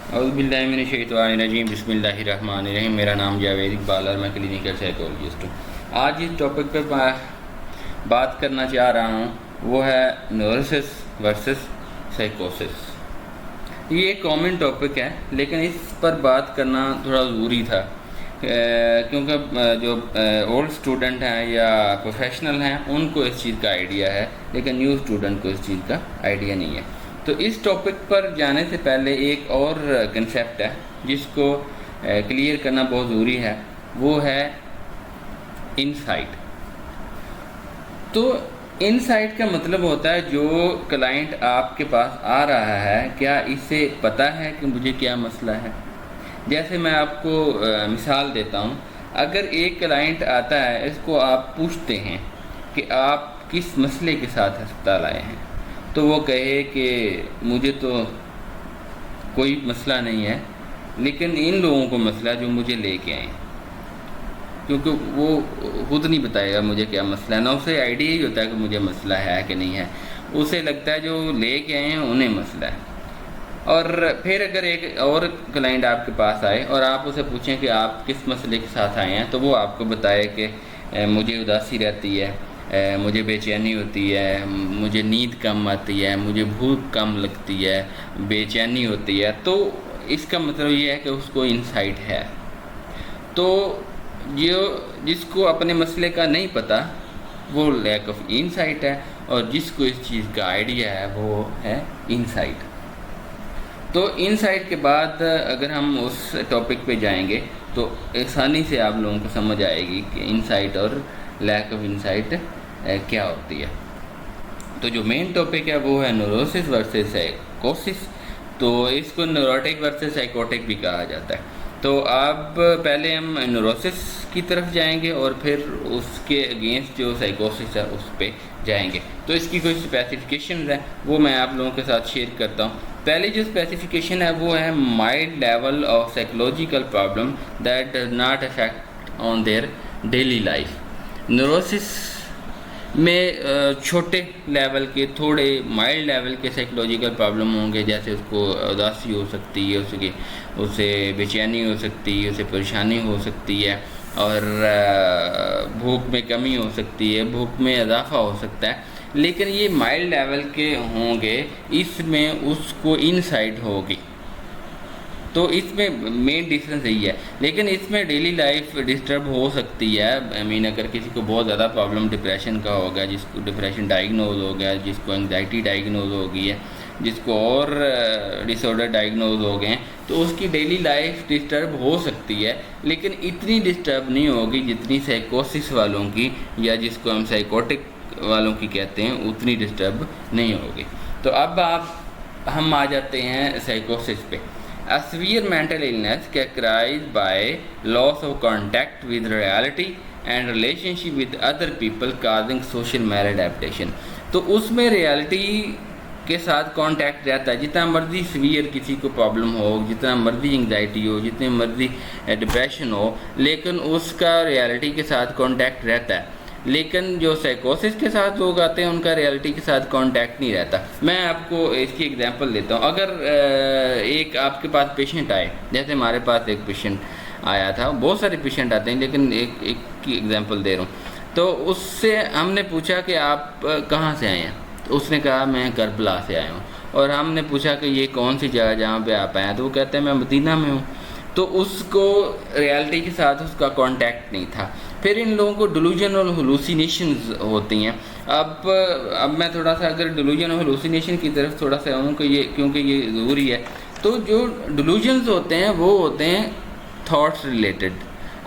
औज़ुबिल्लाहिमिनश्शैतानिर्रजीम बिस्मिल्लाहिर्रहमानिर्रहीम। मेरा नाम जावेद इकबाल और मैं क्लिनिकल साइकोलॉजिस्ट हूँ। आज इस टॉपिक पर बात करना चाह रहा हूँ, वो है न्यूरोसिस वर्सेस साइकोसिस। ये एक कॉमन टॉपिक है, लेकिन इस पर बात करना थोड़ा ज़रूरी था क्योंकि जो ओल्ड स्टूडेंट हैं या प्रोफेशनल हैं उनको इस चीज़ का आइडिया है, लेकिन न्यू स्टूडेंट को इस चीज़ का आइडिया नहीं है। तो इस टॉपिक पर जाने से पहले एक और कंसेप्ट है जिसको क्लियर करना बहुत ज़रूरी है, वो है इनसाइट। तो इनसाइट का मतलब होता है जो क्लाइंट आपके पास आ रहा है, क्या इसे पता है कि मुझे क्या मसला है। जैसे मैं आपको मिसाल देता हूँ, अगर एक क्लाइंट आता है, इसको आप पूछते हैं कि आप किस मसले के साथ अस्पताल आए हैं, तो वो कहे कि मुझे तो कोई मसला नहीं है, लेकिन इन लोगों को मसला जो मुझे लेके आए, क्योंकि वो खुद नहीं बताएगा मुझे क्या मसला है, ना उसे आइडिया ही होता है कि मुझे मसला है कि नहीं है। उसे लगता है जो लेके आए हैं उन्हें मसला है। और फिर अगर एक और क्लाइंट आपके पास आए और आप उसे पूछें कि आप किस मसले के साथ आए हैं, तो वो आपको बताए कि मुझे उदासी रहती है, मुझे बेचैनी होती है, मुझे नींद कम आती है, मुझे भूख कम लगती है, बेचैनी होती है। तो इसका मतलब ये है कि उसको इनसाइट है। तो जिसको अपने मसले का नहीं पता वो लैक ऑफ इनसाइट है, और जिसको इस चीज़ का आइडिया है वो है इनसाइट। तो इनसाइट के बाद अगर हम उस टॉपिक पे जाएंगे तो आसानी से आप लोगों को समझ आएगी कि इनसाइट और लैक ऑफ इनसाइट क्या होती है। तो जो मेन टॉपिक है वो है न्यूरोसिस वर्सेस साइकोसिस। तो इसको न्यूरोटिक वर्सेस साइकोटिक भी कहा जाता है। तो अब पहले हम न्यूरोसिस की तरफ जाएंगे और फिर उसके अगेंस्ट जो साइकोसिस है उस पर जाएंगे। तो इसकी कुछ स्पेसिफिकेशन है वो मैं आप लोगों के साथ शेयर करता हूँ। पहली जो स्पेसिफिकेशन है वो है mild level of psychological problem that does not affect on their daily life. Neurosis में छोटे लेवल के, थोड़े माइल्ड लेवल के साइकोलॉजिकल प्रॉब्लम होंगे, जैसे उसको उदासी हो सकती है, उसे बेचैनी हो सकती है, उसे परेशानी हो सकती है, और भूख में कमी हो सकती है, भूख में इजाफा हो सकता है। लेकिन ये माइल्ड लेवल के होंगे, इसमें उसको इनसाइट होगी। तो इसमें मेन डिफरेंस यही है। लेकिन इसमें डेली लाइफ डिस्टर्ब हो सकती है। अगर किसी को बहुत ज़्यादा प्रॉब्लम डिप्रेशन का हो गया, जिसको डिप्रेशन डायग्नोज हो गया, जिसको एंग्जाइटी डायग्नोज हो गई है, जिसको और डिसऑर्डर डायग्नोज हो गए, तो उसकी डेली लाइफ डिस्टर्ब हो सकती है, लेकिन इतनी डिस्टर्ब नहीं होगी जितनी साइकोसिस वालों की, या जिसको हम साइकोटिक वालों की कहते हैं, उतनी डिस्टर्ब नहीं होगी। तो अब हम आ जाते हैं साइकोसिस पे। A severe mental illness characterized by loss of contact with reality and relationship with other people causing social maladaptation। तो उसमें रियलिटी के साथ कांटेक्ट रहता है। जितना मर्जी सीवियर किसी को प्रॉब्लम हो, जितना मर्जी एंग्जाइटी हो, जितनी मर्जी डिप्रेशन हो, लेकिन उसका रियलिटी के साथ कांटेक्ट रहता है। लेकिन जो साइकोसिस के साथ लोग आते हैं उनका रियलिटी के साथ कांटेक्ट नहीं रहता। मैं आपको इसकी एग्जांपल देता हूँ। अगर एक आपके पास पेशेंट आए, जैसे हमारे पास एक पेशेंट आया था, बहुत सारे पेशेंट आते हैं लेकिन एक की एग्जांपल दे रहा हूँ। तो उससे हमने पूछा कि आप कहाँ से आए हैं, तो उसने कहा मैं करबला से आया हूँ। और हमने पूछा कि ये कौन सी जगह जहाँ पे आप आए हैं, तो वो कहते हैं मैं मदीना में हूँ। तो उसको रियलिटी के साथ उसका कांटेक्ट नहीं था। फिर इन लोगों को डिलूजन और हेलुसिनेशंस होती हैं। अब मैं थोड़ा सा अगर डिलूजन और हेलुसिनेशन की तरफ थोड़ा सा आऊँ कि ये, क्योंकि ये ज़रूरी है। तो जो डिलूजन्स होते हैं वो होते हैं थॉट्स रिलेटेड,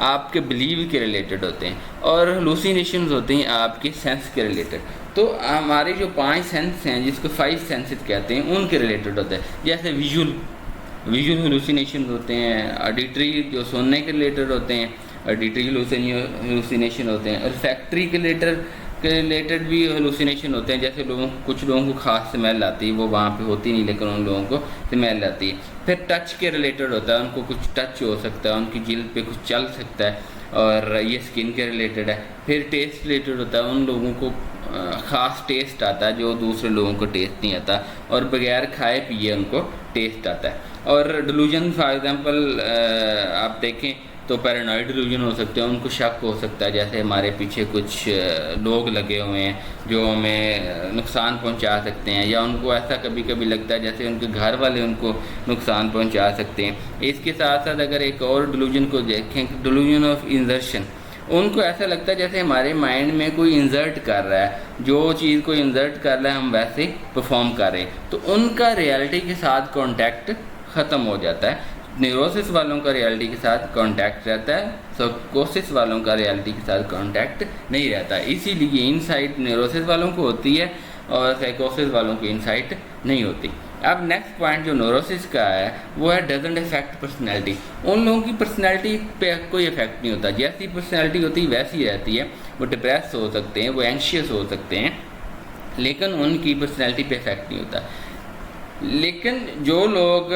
आपके बिलीव के रिलेटेड होते हैं, और हेलुसिनेशंस होते हैं आपके सेंस के रिलेटेड। तो हमारे जो 5 सेंस हैं, जिसको 5 सेंसेस कहते हैं, उनके रिलेटेड होते हैं। जैसे विजुअल हेलुसिनेशन होते हैं, ऑडिटरी जो सुनने के रिलेटेड होते हैं, ऑडिटरी हेलुसिनेशन होते हैं, और फैक्ट्री के रिलेटेड भी हेलुसिनेशन होते हैं। जैसे कुछ लोगों को खास स्मेल आती है, वो वहाँ पे होती नहीं, लेकिन उन लोगों को स्मेल आती है। फिर टच के रिलेटेड होता है, उनको कुछ टच हो सकता है, उनकी जिल्द पे कुछ चल सकता है, और ये स्किन के रिलेटेड है। फिर टेस्ट रिलेटेड होता है, उन लोगों को ख़ास टेस्ट आता है जो दूसरे लोगों को टेस्ट नहीं आता, और बगैर खाए पिए उनको टेस्ट आता है। और डिलूजन फॉर एग्जांपल आप देखें तो पैरानॉइड डिलूजन हो सकते हैं, उनको शक हो सकता है जैसे हमारे पीछे कुछ लोग लगे हुए हैं जो हमें नुकसान पहुंचा सकते हैं, या उनको ऐसा कभी कभी लगता है जैसे उनके घर वाले उनको नुकसान पहुंचा सकते हैं। इसके साथ साथ अगर एक और डिलूजन को देखें, डिलूजन ऑफ इंजर्शन, उनको ऐसा लगता है जैसे हमारे माइंड में कोई इंसर्ट कर रहा है, जो चीज़ को इंसर्ट कर रहा है हम वैसे परफॉर्म कर रहे हैं, तो उनका रियलिटी के साथ कांटेक्ट ख़त्म हो जाता है। न्यूरोसिस वालों का रियलिटी के साथ कांटेक्ट रहता है, साइकोसिस वालों का रियलिटी के साथ कांटेक्ट नहीं रहता। इसीलिए इनसाइट न्यूरोसिस वालों को होती है और साइकोसिस वालों को इनसाइट नहीं होती। अब नेक्स्ट पॉइंट जो न्यूरोसिस का है वो है डजंट इफेक्ट पर्सनैलिटी। उन लोगों की पर्सनैलिटी पे कोई इफेक्ट नहीं होता, जैसी पर्सनैलिटी होती है वैसी रहती है। वो डिप्रेस हो सकते हैं, वो एंशियस हो सकते हैं, लेकिन उनकी पर्सनैलिटी पे इफेक्ट नहीं होता। लेकिन जो लोग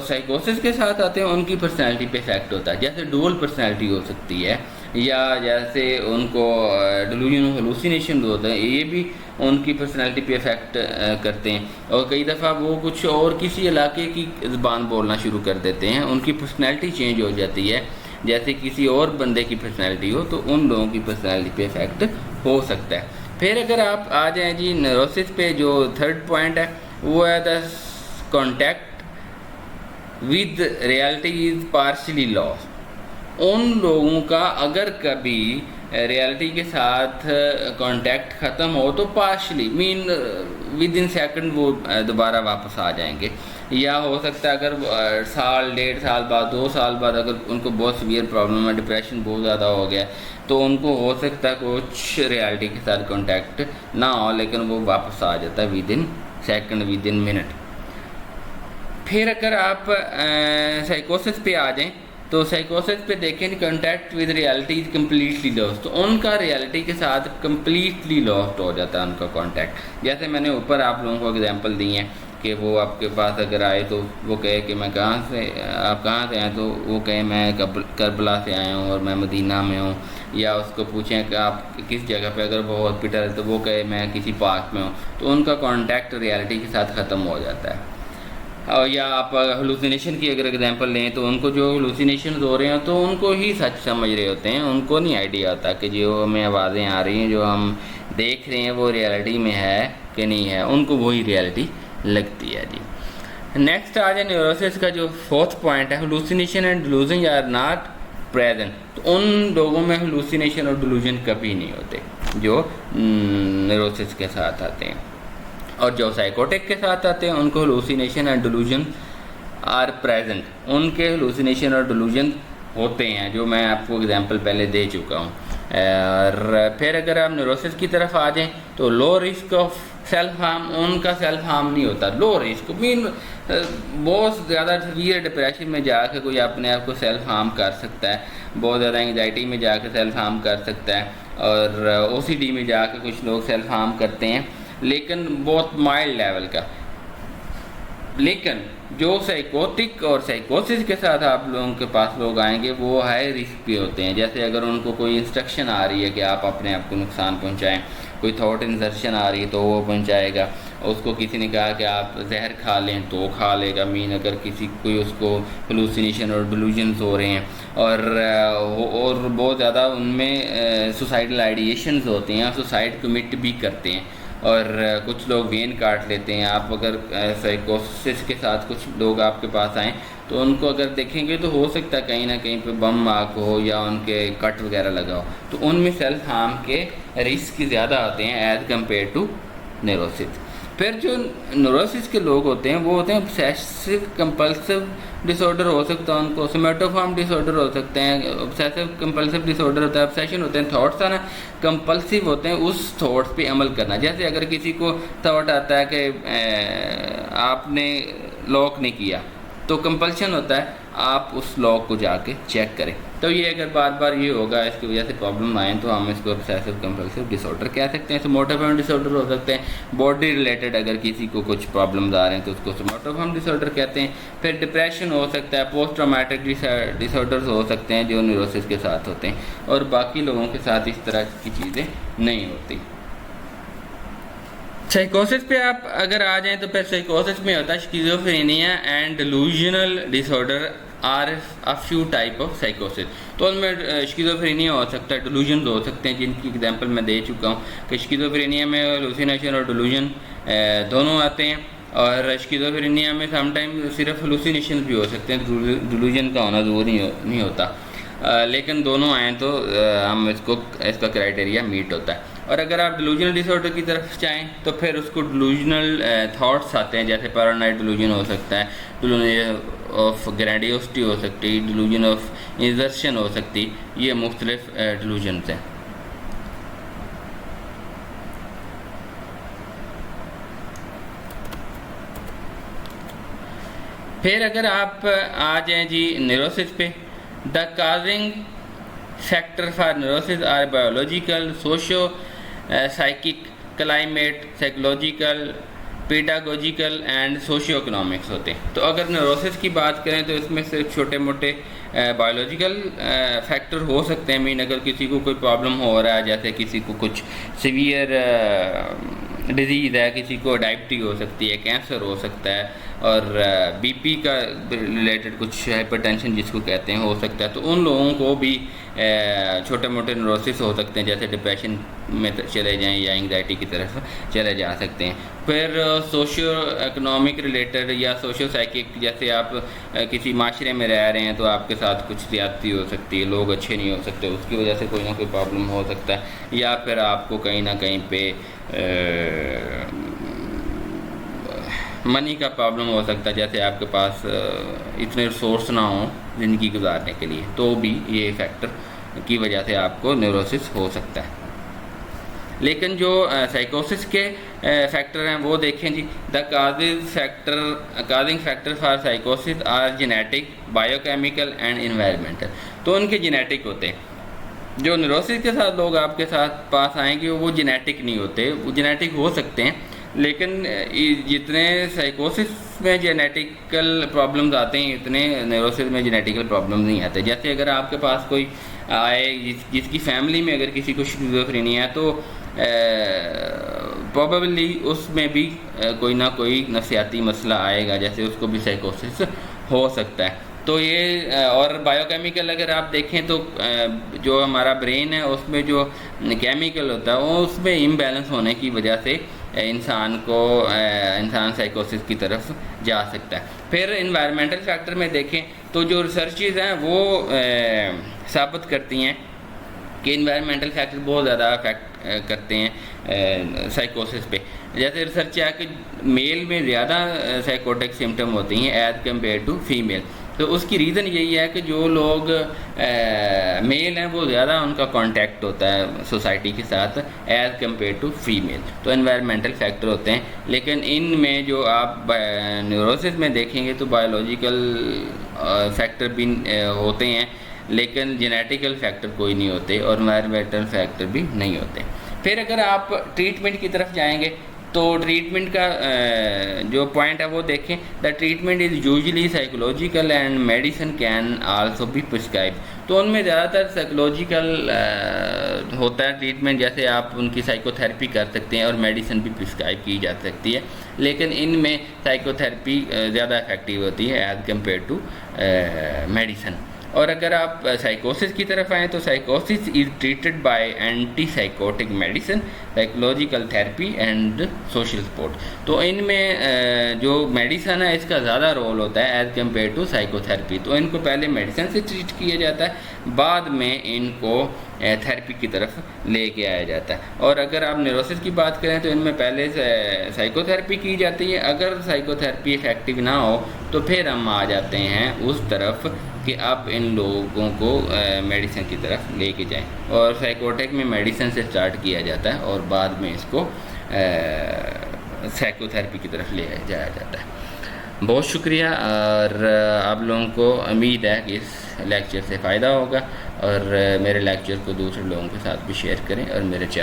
साइकोसिस के साथ आते हैं उनकी पर्सनैलिटी पे इफेक्ट होता है, जैसे डुअल पर्सनैलिटी हो सकती है, या जैसे उनको डिलूजन हेलुसिनेशन होता है, ये भी उनकी पर्सनैलिटी पे इफेक्ट करते हैं। और कई दफ़ा वो कुछ और किसी इलाके की ज़बान बोलना शुरू कर देते हैं, उनकी पर्सनैलिटी चेंज हो जाती है, जैसे किसी और बंदे की पर्सनैलिटी हो, तो उन लोगों की पर्सनैलिटी पे इफेक्ट हो सकता है। फिर अगर आप आ जाएँ जी न्यूरोसिस पे, जो थर्ड पॉइंट है वो है the contact with reality is partially lost. उन लोगों का अगर कभी रियलिटी के साथ कांटेक्ट ख़त्म हो तो partially mean with in second वो दोबारा वापस आ जाएंगे, या हो सकता है अगर साल, 1.5 साल बाद, 2 साल बाद अगर उनको बहुत सीवियर प्रॉब्लम है, डिप्रेशन बहुत ज़्यादा हो गया, तो उनको हो सकता है कुछ रियलिटी के साथ कांटेक्ट ना हो, लेकिन वो वापस आ जाता है with in second, with in minute. फिर अगर आप साइकोसिस पे आ जाएं तो साइकोसिस पे देखें contact with reality is completely lost, तो उनका रियलिटी के साथ कम्प्लीटली लॉस्ट हो जाता है उनका कांटेक्ट। जैसे मैंने ऊपर आप लोगों को एग्जांपल दी हैं कि वो आपके पास अगर आए तो वो कहे कि मैं कहाँ से, आप कहाँ से आए, तो वो कहे मैं करबला से आया हूँ और मैं मदीना में हूँ, या उसको पूछें कि आप किस जगह पे, अगर वो हॉस्पिटल है तो वो कहे मैं किसी पार्क में हूँ, तो उनका कांटेक्ट रियलिटी के साथ ख़त्म हो जाता है। और या आप हेलुसिनेशन की अगर एग्जांपल लें तो उनको जो हेलुसिनेशन हो रहे हैं तो उनको ही सच समझ रहे होते हैं, उनको नहीं आइडिया होता कि जो हमें आवाज़ें आ रही हैं, जो हम देख रहे हैं वो रियलिटी में है कि नहीं है, उनको वही रियलिटी लगती है जी। नेक्स्ट आ जाए न्यूरोसिस का जो फोर्थ पॉइंट है, hallucination and delusion are not present. तो उन लोगों में हेलुसिनेशन और डिलूजन कभी नहीं होते जो न्यूरोसिस के साथ आते हैं, और जो साइकोटिक के साथ आते हैं उनको hallucination and delusion are present, उनके हेलुसिनेशन और डिलूजन होते हैं, जो मैं आपको एग्जांपल पहले दे चुका हूँ। और फिर अगर आप न्यूरोसिस की तरफ आ जाएं तो low risk of self harm, उनका सेल्फ हार्म नहीं होता। लो रिस्क मीन बहुत ज़्यादा सीवियर डिप्रेशन में जाकर कोई अपने आप को सेल्फ हार्म कर सकता है, बहुत ज़्यादा एंग्जाइटी में जाकर सेल्फ हार्म कर सकता है, और OCD में जाकर कुछ लोग सेल्फ हार्म करते हैं, लेकिन बहुत माइल्ड लेवल का। लेकिन जो साइकोटिक और साइकोसिस के साथ आप लोगों के पास लोग आएंगे वो हाई रिस्क पे होते हैं। जैसे अगर उनको कोई इंस्ट्रक्शन आ रही है कि आप अपने आप को नुकसान पहुंचाएं, कोई थॉट इंसर्शन आ रही है तो वो पहुंचाएगा, उसको किसी ने कहा कि आप जहर खा लें तो खा लेगा, मीन अगर किसी कोई उसको हेलुसिनेशन और डिलूजन्स हो रहे हैं, और बहुत ज़्यादा उनमें सुसाइडल आइडिएशंस होते हैं, सुसाइड कमिट भी करते हैं, और कुछ लोग वेन काट लेते हैं। आप अगर साइकोसिस के साथ कुछ लोग आपके पास आएँ तो उनको अगर देखेंगे तो हो सकता है कहीं ना कहीं पे बम मार्क हो या उनके कट वगैरह लगा हो, तो उनमें सेल्फ हार्म के रिस्क ज़्यादा आते हैं एज़ कम्पेयर टू न्यूरोसिस। फिर जो न्यूरोसिस के लोग होते हैं वो होते हैं ऑब्सेसिव कंपल्सिव डिसऑर्डर हो सकता है, उनको सोमैटोफॉर्म डिसऑर्डर हो सकते हैं। ऑब्सेसिव कंपल्सिव डिसऑर्डर होता है, ऑब्सेशन होते हैं, थॉट्स आना, कंपल्सिव होते हैं उस थॉट्स पे अमल करना। जैसे अगर किसी को थॉट आता है कि आपने लॉक नहीं किया तो कंपल्शन होता है आप उस लॉक को जाके चेक करें। तो ये अगर बार बार ये होगा, इसकी वजह से प्रॉब्लम आए, तो हम इसको ऑब्सेसिव कंपल्सिव डिसऑर्डर कह सकते हैं। सोमैटोफॉर्म डिसऑर्डर हो सकते हैं, बॉडी रिलेटेड अगर किसी को कुछ प्रॉब्लम्स आ रहे हैं तो उसको सोमैटोफॉर्म डिसऑर्डर कहते हैं। फिर डिप्रेशन हो सकता है, पोस्ट ट्रॉमेटिक डिसऑर्डर्स हो सकते हैं जो न्यूरोसिस के साथ होते हैं, और बाकी लोगों के साथ इस तरह की चीज़ें नहीं होती। साइकोसिस पे आप अगर आ जाएं तो फिर साइकोसिस में होता है schizophrenia and delusional disorder are a few type of साइकोसिस। तो उनमें स्किज़ोफ्रेनिया हो सकता है, डिलूजन हो सकते हैं, जिनकी एग्जांपल मैं दे चुका हूँ कि स्किज़ोफ्रेनिया में हेलुसिनेशन और डिलूजन दोनों आते हैं, और स्किज़ोफ्रेनिया में समटाइम सिर्फ हेलुसिनेशन भी हो सकते हैं, डिलूजन का होना ज़रूरी नहीं होता। लेकिन दोनों आए तो हम इसका क्राइटेरिया मीट होता है। और अगर आप डिलूजनल डिसऑर्डर की तरफ जाएँ तो फिर उसको डिलूजनल थॉट्स आते हैं, जैसे पैरानॉइड डिलूजन हो सकता है, डिलूजन ऑफ ग्रैंडियोसिटी हो सकती है, डिलूजन ऑफ इंजर्शन हो सकती, ये मुख्तलिफ डिलूजन्स हैं। फिर अगर आप आ जाएँ जी न्यूरोसिस पे, the causing factor for neurosis are biological, socio psychic, climate, psychological, pedagogical and socio economics होते हैं। तो अगर न्यूरोसिस की बात करें तो इसमें सिर्फ छोटे मोटे बायोलॉजिकल फैक्टर हो सकते हैं। मीन अगर किसी को कोई प्रॉब्लम हो रहा है, जैसे किसी को कुछ सीवियर डिजीज़ है, किसी को डायबिटीज हो सकती है, कैंसर हो सकता है, और बीपी का रिलेटेड कुछ हाइपरटेंशन जिसको कहते हैं हो सकता है, तो उन लोगों को भी छोटे मोटे न्यूरोसिस हो सकते हैं, जैसे डिप्रेशन में चले जाएं या एंग्जाइटी की तरफ चले जा सकते हैं। फिर सोशियो इकोनॉमिक रिलेटेड या सोशियो साइकिक, जैसे आप किसी माशरे में रह रहे हैं तो आपके साथ कुछ ज़्यादती हो सकती है, लोग अच्छे नहीं हो सकते, उसकी वजह से कोई ना कोई प्रॉब्लम हो सकता है, या फिर आपको कहीं ना कहीं पे मनी का प्रॉब्लम हो सकता है, जैसे आपके पास इतने रिसोर्स ना हो ज़िंदगी गुजारने के लिए, तो भी ये फैक्टर की वजह से आपको न्यूरोसिस हो सकता है। लेकिन जो साइकोसिस के फैक्टर हैं वो देखें जी, द काजिंग फैक्टर फॉर साइकोसिस are genetic, biochemical and environmental. तो उनके जेनेटिक होते हैं। जो न्यूरोसिस के साथ लोग आपके साथ पास आएंगे वो जेनेटिक नहीं होते, वो जेनेटिक हो सकते हैं, लेकिन जितने साइकोसिस में जेनेटिकल प्रॉब्लम्स आते हैं इतने न्यूरोसिस में जेनेटिकल प्रॉब्लम नहीं आते। जैसे अगर आपके पास कोई आए जिसकी फैमिली में अगर किसी को शिज़ोफ्रेनिया है तो प्रोबेबली उसमें भी कोई ना कोई नफसियाती मसला आएगा, जैसे उसको भी साइकोसिस हो सकता है। तो ये और बायोकेमिकल अगर आप देखें तो जो हमारा ब्रेन है उसमें जो केमिकल होता है वो उसमें इम्बैलेंस होने की वजह से इंसान साइकोसिस की तरफ जा सकता है। फिर इन्वायरमेंटल फैक्टर में देखें तो जो रिसर्चेज हैं वो साबित करती हैं कि इन्वायरमेंटल फैक्टर बहुत ज़्यादा अफेक्ट करते हैं साइकोसिस पे। जैसे रिसर्च है कि मेल में ज़्यादा साइकोटिक सिम्टम होती हैं एज़ कम्पेयर टू फीमेल। तो उसकी रीज़न यही है कि जो लोग मेल हैं वो ज़्यादा उनका कांटेक्ट होता है सोसाइटी के साथ एज़ कम्पेयर टू फीमेल। तो एनवायरमेंटल फैक्टर होते हैं, लेकिन इनमें जो आप न्यूरोसिस में देखेंगे तो बायोलॉजिकल फैक्टर भी होते हैं, लेकिन जेनेटिकल फैक्टर कोई नहीं होते और एनवायरमेंटल फैक्टर भी नहीं होते। फिर अगर आप ट्रीटमेंट की तरफ जाएंगे तो ट्रीटमेंट का जो पॉइंट है वो देखें, the treatment is usually psychological and medicine can also be prescribe. तो उनमें ज़्यादातर साइकोलॉजिकल होता है ट्रीटमेंट, जैसे आप उनकी साइकोथेरेपी कर सकते हैं और मेडिसिन भी प्रिस्क्राइब की जा सकती है, लेकिन इनमें साइकोथेरेपी ज़्यादा इफेक्टिव होती है एज़ कम्पेयर टू मेडिसिन। और अगर आप साइकोसिस की तरफ आएँ तो साइकोसिस is treated by anti psychotic medicine, psychological therapy and social support. तो इनमें जो मेडिसिन है इसका ज़्यादा रोल होता है एज़ कम्पेयर टू साइकोथेरेपी। तो इनको पहले मेडिसिन से ट्रीट किया जाता है, बाद में इनको थेरेपी की तरफ लेके आया जाता है। और अगर आप न्यूरोसिस की बात करें तो इनमें पहले साइकोथेरेपी की जाती है। अगर साइकोथेरेपी इफेक्टिव ना हो तो फिर हम आ जाते हैं उस तरफ कि आप इन लोगों को मेडिसिन की तरफ लेके जाएं, और साइकोटिक में मेडिसिन से स्टार्ट किया जाता है और बाद में इसको साइकोथेरेपी की तरफ ले जाया जाता है। बहुत शुक्रिया, और आप लोगों को उम्मीद है कि इस लेक्चर से फ़ायदा होगा, और मेरे लेक्चर को दूसरे लोगों के साथ भी शेयर करें और मेरे चैनल